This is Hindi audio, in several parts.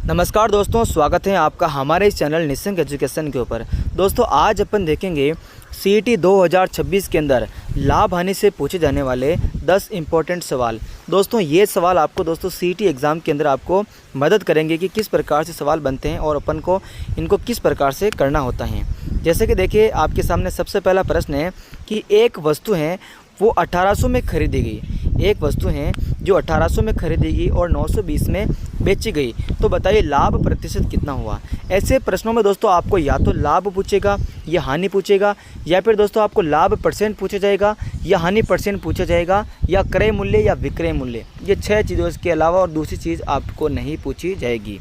नमस्कार दोस्तों, स्वागत है आपका हमारे इस चैनल निशंक एजुकेशन के ऊपर। दोस्तों आज अपन देखेंगे सीईटी 2026 के अंदर लाभ हानि से पूछे जाने वाले 10 इंपॉर्टेंट सवाल। दोस्तों ये सवाल आपको दोस्तों सीईटी एग्ज़ाम के अंदर आपको मदद करेंगे कि किस प्रकार से सवाल बनते हैं और अपन को इनको किस प्रकार से करना होता है। जैसे कि देखिए आपके सामने सबसे पहला प्रश्न है कि एक वस्तु है वो 1800 में खरीदी गई। एक वस्तु है जो 1800 में खरीदी गई और 920 में बेची गई, तो बताइए लाभ प्रतिशत कितना हुआ। ऐसे प्रश्नों में दोस्तों आपको या तो लाभ पूछेगा या हानि पूछेगा, या फिर दोस्तों आपको लाभ परसेंट पूछा जाएगा या हानि परसेंट पूछा जाएगा, या क्रय मूल्य या विक्रय मूल्य। ये 6 चीज़ों के अलावा और दूसरी चीज़ आपको नहीं पूछी जाएगी।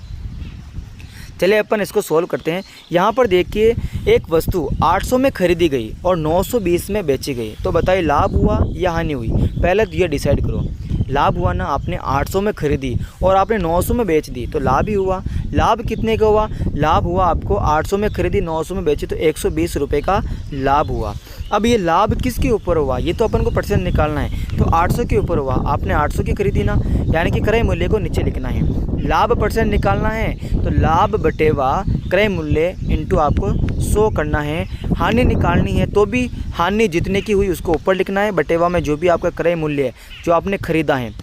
चलिए अपन इसको सोल्व करते हैं। यहाँ पर देखिए एक वस्तु 800 में खरीदी गई और 920 में बेची गई, तो बताइए लाभ हुआ या हानि हुई। पहले तो ये डिसाइड करो, लाभ हुआ ना, आपने 800 में खरीदी और आपने 900 में बेच दी तो लाभ ही हुआ। लाभ कितने का हुआ? लाभ हुआ आपको 800 में खरीदी 900 में बेची तो 120 रुपये का लाभ हुआ। अब ये लाभ किसके ऊपर हुआ, ये तो अपन को परसेंट निकालना है। तो 800 के ऊपर हुआ, आपने 800 की खरीदी ना, यानी कि क्रय मूल्य को नीचे लिखना है। लाभ परसेंट निकालना है तो लाभ बटेवा क्रय मूल्य इंटू आपको 100 करना है। हानि निकालनी है तो भी हानि जितने की हुई उसको ऊपर लिखना है। बटेवा में जो भी आपका क्रय मूल्य है जो आपने खरीदा है,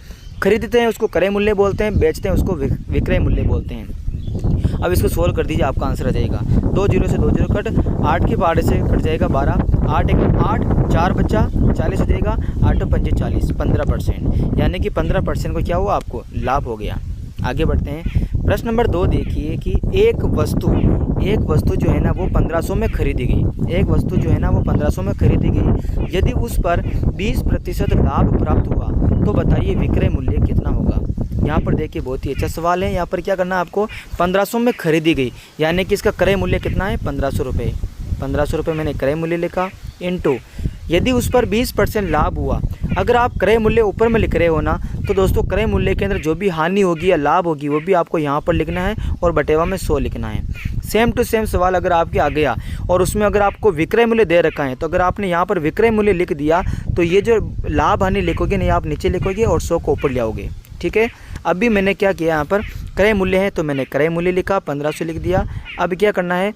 खरीदते हैं उसको क्रय मूल्य बोलते हैं, बेचते हैं उसको विक्रय मूल्य बोलते हैं। अब इसको सोल्व कर दीजिए, आपका आंसर आ जाएगा 2 जीरो से 2 जीरो कट, 8 के पहाड़े से कट जाएगा 12, 8 एक 8, 4 बच्चा 40 हो जाएगा, 8 पंजे 40, 15%, यानी कि 15% को क्या हुआ आपको लाभ हो गया। आगे बढ़ते हैं। प्रश्न नंबर 2 देखिए कि एक वस्तु जो है ना वो 1500 में खरीदी गई। एक वस्तु जो है ना वो 1500 में खरीदी गई, यदि उस पर 20% लाभ प्राप्त हुआ तो बताइए विक्रय मूल्य कितना होगा। यहाँ पर देखिए बहुत ही अच्छा सवाल है। यहाँ पर क्या करना है आपको, 1500 में खरीदी गई यानी कि इसका क्रय मूल्य कितना है 1500 रुपये। 1500 रुपये मैंने क्रय मूल्य लिखा, इंटू यदि उस पर 20% लाभ हुआ। अगर आप क्रय मूल्य ऊपर में लिख रहे हो ना तो दोस्तों क्रय मूल्य के अंदर जो भी हानि होगी या लाभ होगी वो भी आपको यहाँ पर लिखना है और बटेवा में 100 लिखना है। सेम टू सेम सवाल अगर आपके आ गया और उसमें अगर आपको विक्रय मूल्य दे रखा है तो अगर आपने यहाँ पर विक्रय मूल्य लिख दिया तो ये जो लाभ हानि लिखोगे नहीं, आप नीचे लिखोगे और 100 को ऊपर ले आओगे। ठीक है, अभी मैंने क्या किया, यहाँ पर क्रय मूल्य है तो मैंने क्रय मूल्य लिखा, 1500 लिख दिया। अब क्या करना है,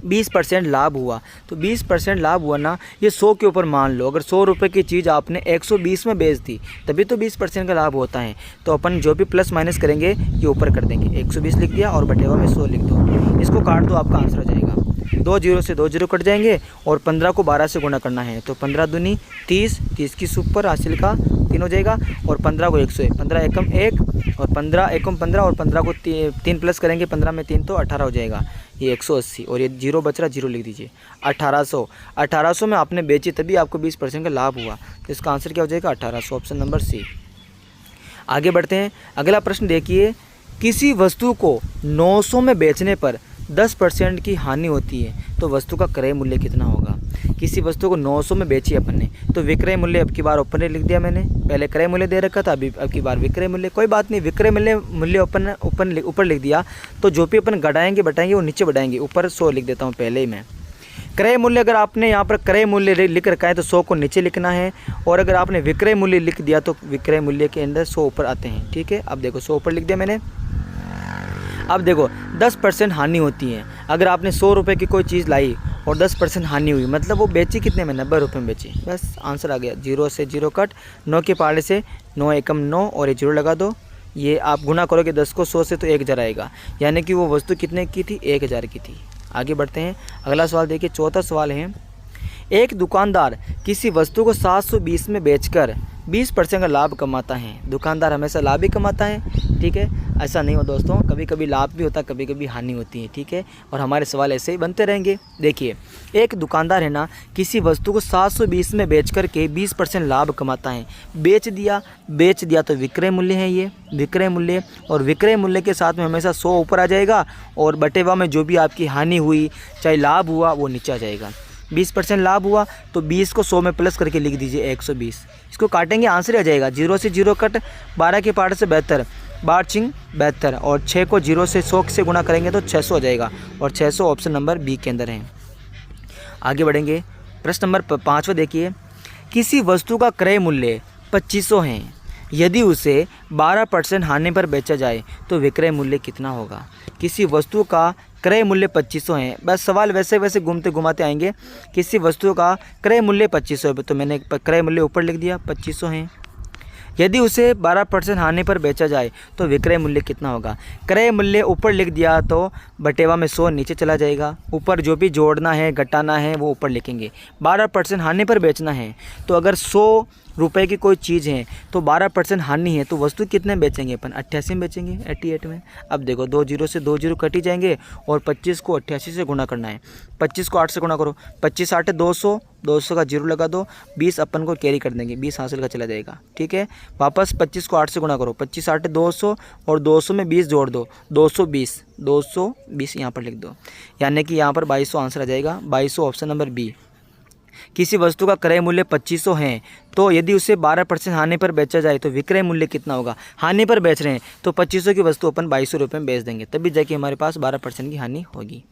20% लाभ हुआ तो 20% लाभ हुआ ना, ये 100 के ऊपर मान लो। अगर 100 रुपये की चीज़ आपने 120 में बेच दी तभी तो 20% का लाभ होता है। तो अपन जो भी प्लस माइनस करेंगे ये ऊपर कर देंगे। 120 लिख दिया और बटेवा में 100 लिख दो, इसको काट दो, आपका आंसर आ जाएगा। 2 जीरो से 2 जीरो कट जाएंगे और 15 को 12 से गुणा करना है तो 15 दूनी 30, 30 की सुपर हासिल का 3 हो जाएगा और 15 को 100 है, 15 एकम 1 और 15 एकम 15 और 15 को 3 प्लस करेंगे, 15 में 3 तो 18 हो जाएगा, ये 180 और ये जीरो बच रहा, जीरो लिख दीजिए। 1800 में आपने बेची तभी आपको 20% का लाभ हुआ, तो इसका आंसर क्या हो जाएगा 1800, ऑप्शन नंबर सी। आगे बढ़ते हैं। अगला प्रश्न देखिए, किसी वस्तु को 900 में बेचने पर 10% की हानि होती है तो वस्तु का क्रय मूल्य कितना होगा। किसी वस्तु को 900 में बेची अपन ने तो विक्रय मूल्य अब की बार ऊपर लिख दिया मैंने, पहले क्रय मूल्य दे रखा था, अभी अब की बार विक्रय मूल्य। कोई बात नहीं, विक्रय मूल्य ऊपर लिख दिया तो जो भी अपन घटाएंगे बटाएंगे वो नीचे बढ़ाएंगे, ऊपर 100 लिख देता हूँ पहले ही मैं। क्रय मूल्य अगर आपने यहाँ पर क्रय मूल्य लिख रखा है तो 100 को नीचे लिखना है, और अगर आपने विक्रय मूल्य लिख दिया तो विक्रय मूल्य के अंदर 100 ऊपर आते हैं। ठीक है, अब देखो 100 ऊपर लिख दिया मैंने। अब देखो 10% हानि होती है। अगर आपने 100 रुपये की कोई चीज़ लाई और 10% हानि हुई, मतलब वो बेची कितने में, 90 रुपये में बेची, बस आंसर आ गया। 0 से 0 कट, 9 के पहाड़े से 9 एकम 9 और ये 0 लगा दो। ये आप गुना करोगे 10 को 100 से तो 1000 आएगा, यानी कि वो वस्तु कितने की थी, 1000 की थी। आगे बढ़ते हैं। अगला सवाल देखिए, चौथा सवाल है, एक दुकानदार किसी वस्तु को 720 में बेचकर 20% का लाभ कमाता है। दुकानदार हमेशा लाभ ही कमाता है, ठीक है, ऐसा नहीं हो दोस्तों, कभी कभी लाभ भी होता है, कभी कभी हानि होती है। ठीक है, और हमारे सवाल ऐसे ही बनते रहेंगे। देखिए एक दुकानदार है ना, किसी वस्तु को 720 में बेच कर के 20% लाभ कमाता है। बेच दिया तो विक्रय मूल्य है, ये विक्रय मूल्य, और विक्रय मूल्य के साथ में हमेशा 100 ऊपर आ जाएगा और बटेवा में जो भी आपकी हानि हुई चाहे लाभ हुआ वो नीचे आ जाएगा। 20% लाभ हुआ तो 20 को 100 में प्लस करके लिख दीजिए 120, इसको काटेंगे आंसर आ जाएगा। 0 से 0 कट, 12 के पार्ट से 72, 12 चिंग 72 और 6 को 0 से 100 से गुणा करेंगे तो 600 हो जाएगा और 600 ऑप्शन नंबर बी के अंदर है। आगे बढ़ेंगे। प्रश्न नंबर 5वां देखिए, किसी वस्तु का क्रय मूल्य 2500 है यदि उसे 12% हानि पर बेचा जाए तो विक्रय मूल्य कितना होगा। किसी वस्तु का क्रय मूल्य 2500 है। बस सवाल वैसे वैसे घूमते घुमाते आएंगे। किसी वस्तु का क्रय मूल्य 2500 है, तो मैंने क्रय मूल्य ऊपर लिख दिया 2500 है। यदि उसे 12% हानि पर बेचा जाए तो विक्रय मूल्य कितना होगा। क्रय मूल्य ऊपर लिख दिया तो बटेवा में 100 नीचे चला जाएगा। ऊपर जो भी जोड़ना है घटाना है वो ऊपर लिखेंगे। 12% हानि पर बेचना है तो अगर 100 रुपए की कोई चीज़ है तो 12% हानि है तो वस्तु कितने बेचेंगे अपन, 88 में बेचेंगे, 88 में। अब देखो 2 जीरो से 2 जीरो कट ही जाएंगे और 25 को 88 से गुणा करना है। 25 को 8 से गुणा करो, 25 8 200, 200 का जीरो लगा दो, 20 अपन को कैरी कर देंगे, 20 हासिल का चला जाएगा। ठीक है, वापस 25 को 8 से गुणा करो, 25 8 200 और 200 में 20 जोड़ दो, 220 यहाँ पर लिख दो, यानी कि यहाँ पर 2200 आंसर आ जाएगा। 2200 ऑप्शन नंबर बी। किसी वस्तु का क्रय मूल्य 2500 है तो यदि उसे 12% हानि पर बेचा जाए तो विक्रय मूल्य कितना होगा। हानि पर बेच रहे हैं तो 2500 की वस्तु अपन 2200 रुपये में बेच देंगे, तभी जाके हमारे पास 12% की हानि होगी।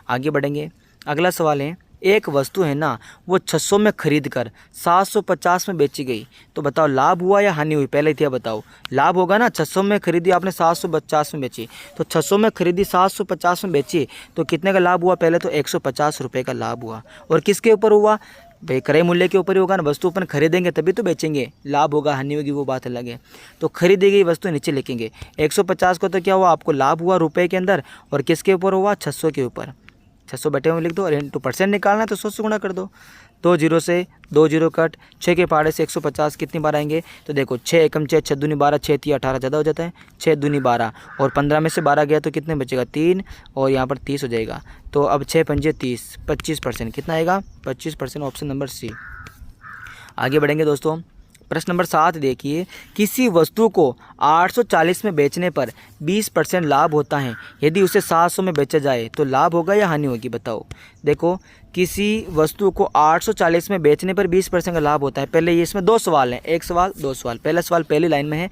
आगे बढ़ेंगे। अगला सवाल है, एक वस्तु है ना वो 600 में खरीद कर 750 में बेची गई तो बताओ लाभ हुआ या हानि हुई। पहले इतिहास बताओ, लाभ होगा ना। 600 में खरीदी आपने 750 में बेची, तो 600 में खरीदी 750 में बेची तो कितने का लाभ हुआ। पहले तो 150 रुपये का लाभ हुआ। और किसके ऊपर हुआ भाई, क्रय मूल्य के ऊपर ही होगा ना। वस्तु अपन खरीदेंगे तभी तो बेचेंगे, लाभ होगा हानि होगी वो बात अलग है। तो खरीदी गई वस्तु नीचे लिखेंगे। 150 को तो क्या हुआ, आपको लाभ हुआ रुपए के अंदर, और किसके ऊपर हुआ, 600 के ऊपर। 600 बटे में लिख दो और इंटू परसेंट निकालना है तो 100 से गुणा कर दो। 2 जीरो से 2 जीरो कट, 6 के पहाड़े से 150 कितनी बार आएंगे तो देखो 6 एकम 6, 6 दूनी 12, 6 3 18 ज़्यादा हो जाता है, 6 दूनी 12 और 15 में से 12 गया तो कितने बचेगा 3 और यहाँ पर 30 हो जाएगा। तो अब 6 पंजे 30, 25% कितना आएगा 25%, ऑप्शन नंबर सी। आगे बढ़ेंगे दोस्तों। प्रश्न नंबर 7 देखिए, किसी वस्तु को 840 में बेचने पर 20% लाभ होता है, यदि उसे 700 में बेचा जाए तो लाभ होगा या हानि होगी बताओ। देखो किसी वस्तु को 840 में बेचने पर 20% का लाभ होता है। पहले ये इसमें 2 सवाल हैं, एक सवाल 2 सवाल। पहला सवाल पहली लाइन में है,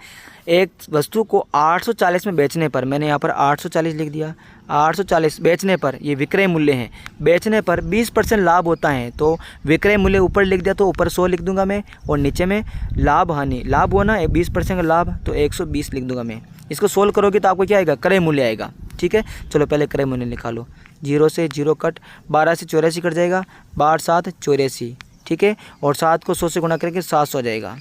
एक वस्तु को 840 में बेचने पर, मैंने यहाँ पर 840 लिख दिया, 840 बेचने पर, ये विक्रय मूल्य है, बेचने पर 20% लाभ होता है तो विक्रय मूल्य ऊपर लिख दिया तो ऊपर 100 लिख दूंगा मैं, और नीचे में लाभ हानि, लाभ होना 20% का लाभ तो 120 लिख दूंगा मैं। इसको सोल्व करोगे तो आपको क्या आएगा, क्रय मूल्य आएगा। ठीक है, चलो पहले क्रय मूल्य निकालो। 0 से 0 कट, 12 से 84 कट जाएगा, 12 7 84। ठीक है, और 7 को 100 से गुणा करके 700 आ जाएगा।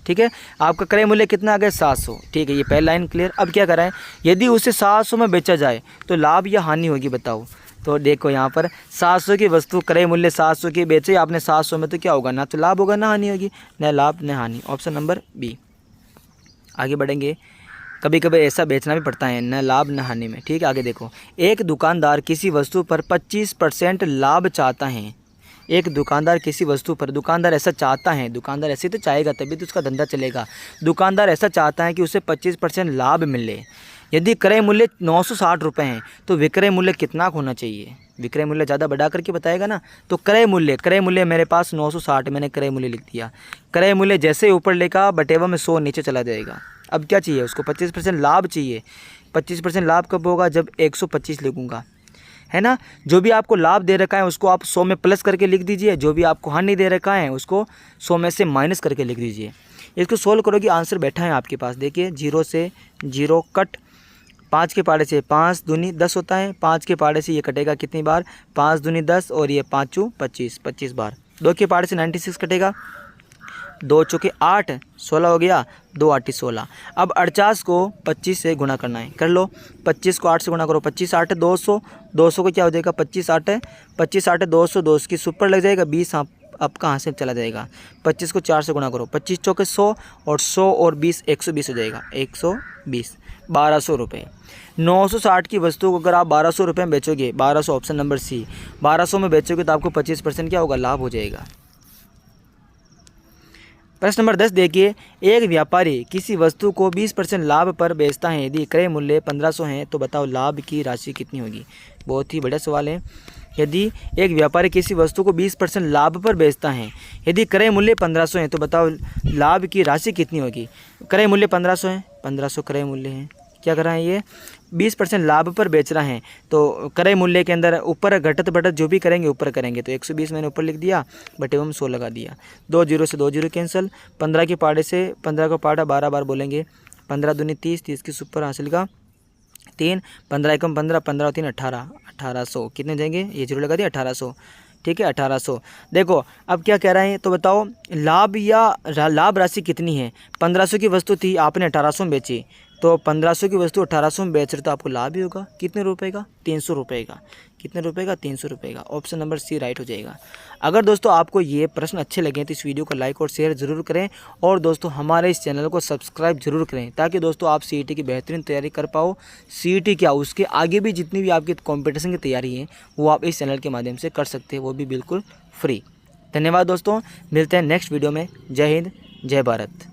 ठीक है, आपका क्रय मूल्य कितना आ गया 700। ठीक है, ये पहला लाइन क्लियर। अब क्या कराएं, यदि उसे 700 में बेचा जाए तो लाभ या हानि होगी बताओ। तो देखो यहाँ पर 700 की वस्तु क्रय मूल्य 700 की बेचे आपने 700 में, तो क्या होगा, ना तो लाभ होगा ना हानि होगी, न लाभ न हानि, ऑप्शन नंबर बी। आगे बढ़ेंगे। कभी कभी ऐसा बेचना भी पड़ता है, न लाभ न हानि में। ठीक है, आगे देखो, एक दुकानदार किसी वस्तु पर 25% लाभ चाहता है। एक दुकानदार किसी वस्तु पर, दुकानदार ऐसा चाहता है, दुकानदार ऐसे तो चाहेगा तभी तो उसका धंधा चलेगा। दुकानदार ऐसा चाहता है कि उसे 25% लाभ मिले। यदि क्रय मूल्य 960 रुपये हैं तो विक्रय मूल्य कितना होना चाहिए। विक्रय मूल्य ज़्यादा बढ़ा करके बताएगा ना, तो क्रय मूल्य मेरे पास 960, मैंने क्रय मूल्य लिख दिया। क्रय मूल्य जैसे ऊपर लेगा बटेवा में 100 नीचे चला जाएगा। अब क्या चाहिए उसको, 25% लाभ चाहिए। 25% लाभ कब होगा, जब 125 लिखूँगा, है ना। जो भी आपको लाभ दे रखा है उसको आप 100 में प्लस करके लिख दीजिए, जो भी आपको हानि दे रखा है उसको 100 में से माइनस करके लिख दीजिए। इसको सोल्व करोगे आंसर बैठा है आपके पास। देखिए 0 से 0 कट, 5 के पहाड़े से 5 दूनी 10 होता है, 5 के पहाड़े से ये कटेगा कितनी बार, 5 दूनी 10 और ये 5 चू 25, 25 बार। 2 के पहाड़े से 96 कटेगा, 2 चौके 8, 16 हो गया, 2 8 16। अब 48 को 25 से गुणा करना है, कर लो। 25 को 8 से गुणा करो, 25 8 200, 200 को क्या हो जाएगा 25 8 200, 200 की सुपर लग जाएगा 20, अब कहाँ से चला जाएगा। 25 को 4 से गुणा करो, 25 चौके 100 और 100 और 20 120 हो जाएगा, 120, 1200 रुपये। 960 की वस्तु को अगर आप 1200 रुपये में बेचोगे, 1200 ऑप्शन नंबर सी, 1200 में बेचोगे तो आपको 25% क्या होगा, लाभ हो जाएगा। प्रश्न नंबर 10 देखिए, एक व्यापारी किसी वस्तु को 20% लाभ पर बेचता है, यदि क्रय मूल्य 1500 है तो बताओ लाभ की राशि कितनी होगी। बहुत ही बड़ा सवाल है। यदि एक व्यापारी किसी वस्तु को 20% लाभ पर बेचता है, यदि क्रय मूल्य 1500 है तो बताओ लाभ की राशि कितनी होगी। क्रय मूल्य 1500 है, 1500 क्रय मूल्य है, क्या कर रहे हैं ये 20% लाभ पर बेच रहे हैं। तो क्रय मूल्य के अंदर ऊपर घटत बढ़त जो भी करेंगे ऊपर करेंगे। तो 120 मैंने ऊपर लिख दिया, बटे में 100 लगा दिया। 2 जीरो से 2 जीरो कैंसिल, 15 के पाड़े से 15 का पाड़ा 12 बार बोलेंगे, 15 दूनी 30, 30 की सुपर हासिल का 3, 15 एकम 15, 15 3 18, 1800 कितने देंगे, ये जीरो लगा दिया 1800। ठीक है 1800। देखो अब क्या कह रहे हैं तो बताओ लाभ या लाभ राशि कितनी है। 1500 की वस्तु थी, आपने 1800 में बेची, तो 1500 की वस्तु 1800 में बेच रहे तो आपको लाभ ही होगा कितने रुपए का, 300 रुपये का। कितने रुपए का, 300 रुपये का। ऑप्शन नंबर सी राइट हो जाएगा। अगर दोस्तों आपको ये प्रश्न अच्छे लगे तो इस वीडियो को लाइक और शेयर ज़रूर करें, और दोस्तों हमारे इस चैनल को सब्सक्राइब जरूर करें, ताकि दोस्तों आप सीईटी की बेहतरीन तैयारी कर पाओ। सीईटी क्या, उसके आगे भी जितनी भी आपकी कॉम्पिटिशन की तैयारी है वो आप इस चैनल के माध्यम से कर सकते हैं, वो भी बिल्कुल फ्री। धन्यवाद दोस्तों, मिलते हैं नेक्स्ट वीडियो में। जय हिंद, जय भारत।